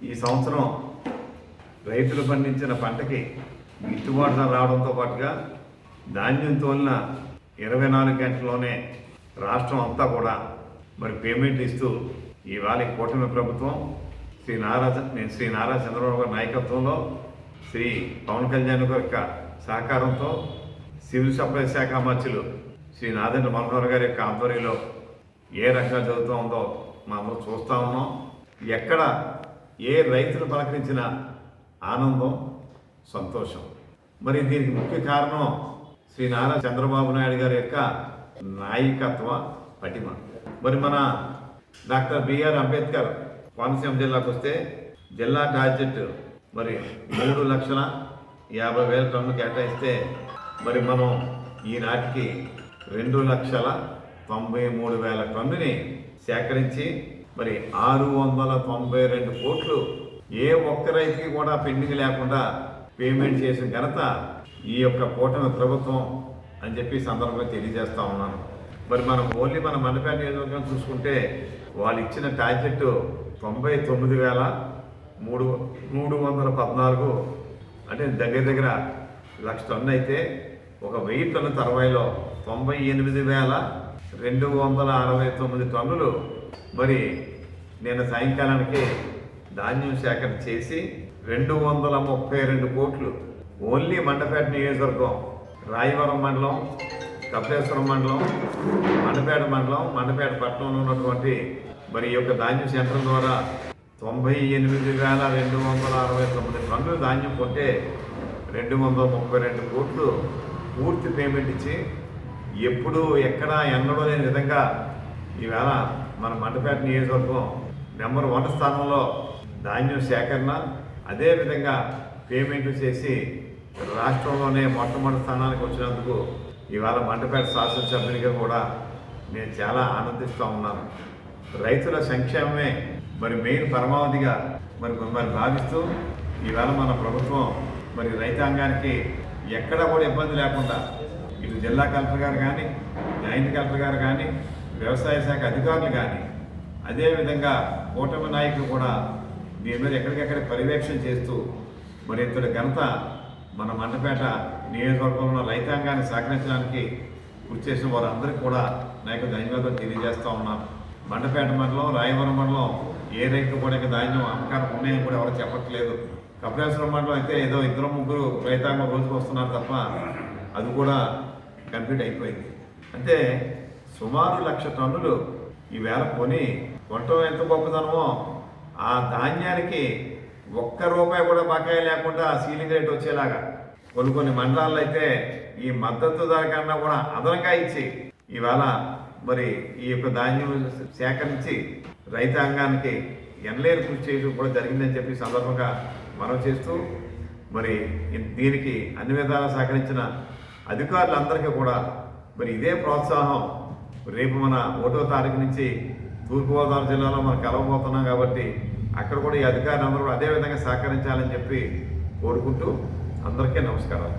ఈ సంవత్సరం రైతులు పండించిన పంటకి గిట్టుబాటు ధర రావడంతో పాటుగా ధాన్యం తోలిన 24 గంటల్లోనే రాష్ట్రం అంతా కూడా మరి పేమెంట్ ఇస్తూ ఇవాళ కూటమి ప్రభుత్వం శ్రీ నారా చంద్రబాబు గారి నాయకత్వంలో శ్రీ పవన్ కళ్యాణ్ గారి యొక్క సహకారంతో సివిల్ సప్లై శాఖ మంత్రులు శ్రీ నాదెండ్ల మనోహర్ గారి యొక్క ఆధ్వర్యంలో ఏ రకంగా జరుగుతూ ఉందో మనం చూస్తూ ఉన్నాం. ఎక్కడ ఏ రైతులు పలకరించిన ఆనందం, సంతోషం. మరి దీనికి ముఖ్య కారణం శ్రీ నారా చంద్రబాబు నాయుడు గారి యొక్క నాయకత్వ పటిమ. మరి మన డాక్టర్ బిఆర్ అంబేద్కర్ కోనసీమ జిల్లాకు వస్తే జిల్లా టార్గెట్ మరి 3,50,000 టన్నులు కేటాయిస్తే మరి మనం ఈనాటికి 2,93,000 టన్నుని సేకరించి మరి 692 కోట్లు ఏ ఒక్క రైతుకి కూడా పెండింగ్ లేకుండా పేమెంట్ చేసిన ఘనత ఈ యొక్క కూటమి ప్రభుత్వం అని చెప్పి సందర్భంగా తెలియజేస్తూ ఉన్నాను. మరి మనం ఓన్లీ మన మండపేట నియోజకవర్గం చూసుకుంటే వాళ్ళు ఇచ్చిన టార్గెట్ 99,314 అంటే దగ్గర 1,00,000 టన్ను అయితే ఒక 1000 టన్ను తర్వాయిలో 98,269 టన్నులు మరి నేను సాయంకాలానికి ధాన్యం సేకరణ చేసి 232 కోట్లు ఓన్లీ మండపేట నియోజకవర్గం, రాయవరం మండలం, కపిలేశ్వరం మండలం, మండపేట పట్టణంలో ఉన్నటువంటి మరి ఈ యొక్క ధాన్యం సెంటర్ ద్వారా 98,269 టన్నులు ధాన్యం కొంటే 232 కోట్లు పూర్తి పేమెంట్ ఇచ్చి ఎప్పుడు ఎక్కడ ఎన్నడో లేని విధంగా ఈవేళ మన మండపేట నియోజకవర్గం నెంబర్ 1 స్థానంలో ధాన్యం సేకరణ అదేవిధంగా పేమెంట్లు చేసి రాష్ట్రంలోనే మొట్టమొదటి స్థానానికి వచ్చినందుకు ఇవాళ మండపేట శాసనసభ్యునిగా కూడా నేను చాలా ఆనందిస్తూ ఉన్నాను. రైతుల సంక్షేమమే మరి మెయిన్ పరమావధిగా మరి భావిస్తూ ఈవేళ మన ప్రభుత్వం మరి రైతాంగానికి ఎక్కడా కూడా ఇబ్బంది లేకుండా ఇటు జిల్లా కలెక్టర్ గారు కానీ, జాయింట్ కలెక్టర్ గారు కానీ, వ్యవసాయ శాఖ అధికారులు కానీ, అదేవిధంగా కూటమి నాయకులు కూడా దీని మీద ఎక్కడికెక్కడ పర్యవేక్షణ చేస్తూ మరి ఇంతటి ఘనత మన మండపేట నియోజకవర్గంలో రైతాంగాన్ని సహకరించడానికి కృషి చేసిన వారందరికీ కూడా నాకు ధన్యవాదాలు తెలియజేస్తూ ఉన్నాను. మండపేట మండలం, రాయవరం మండలం ఏ రైతు కూడా ధాన్యం అమ్మకానికి ఉన్నాయని కూడా ఎవరు చెప్పట్లేదు. కపిలేశ్వరం మండలం అయితే ఏదో 2-3 రైతాంగం రోజుకు వస్తున్నారు తప్ప అది కూడా కంప్లీట్ అయిపోయింది. అంటే సుమారు 1,00,000 టన్నులు ఈవేళ కొని కొనటం ఎంత గొప్పదనమో ఆ ధాన్యానికి ₹1 కూడా బకాయి లేకుండా సీలింగ్ రేట్ వచ్చేలాగా కొన్ని మండలాల్లో అయితే ఈ మద్దతు ధర కన్నా కూడా అదనంగా ఇచ్చి ఇవాళ మరి ఈ యొక్క ధాన్యం సేకరించి రైతాంగానికి ఎనలేని కృషి చేయడం కూడా జరిగిందని చెప్పి సందర్భంగా మనం చేస్తూ మరి దీనికి అన్ని విధాలా సహకరించిన అధికారులందరికీ కూడా మరి ఇదే ప్రోత్సాహం రేపు మన 1వ తారీఖు నుంచి తూర్పుగోదావరి జిల్లాలో మనం కలవబోతున్నాం కాబట్టి అక్కడ కూడా ఈ అధికారులందరూ కూడా అదేవిధంగా సహకరించాలని చెప్పి కోరుకుంటూ అందరికీ నమస్కారాలు.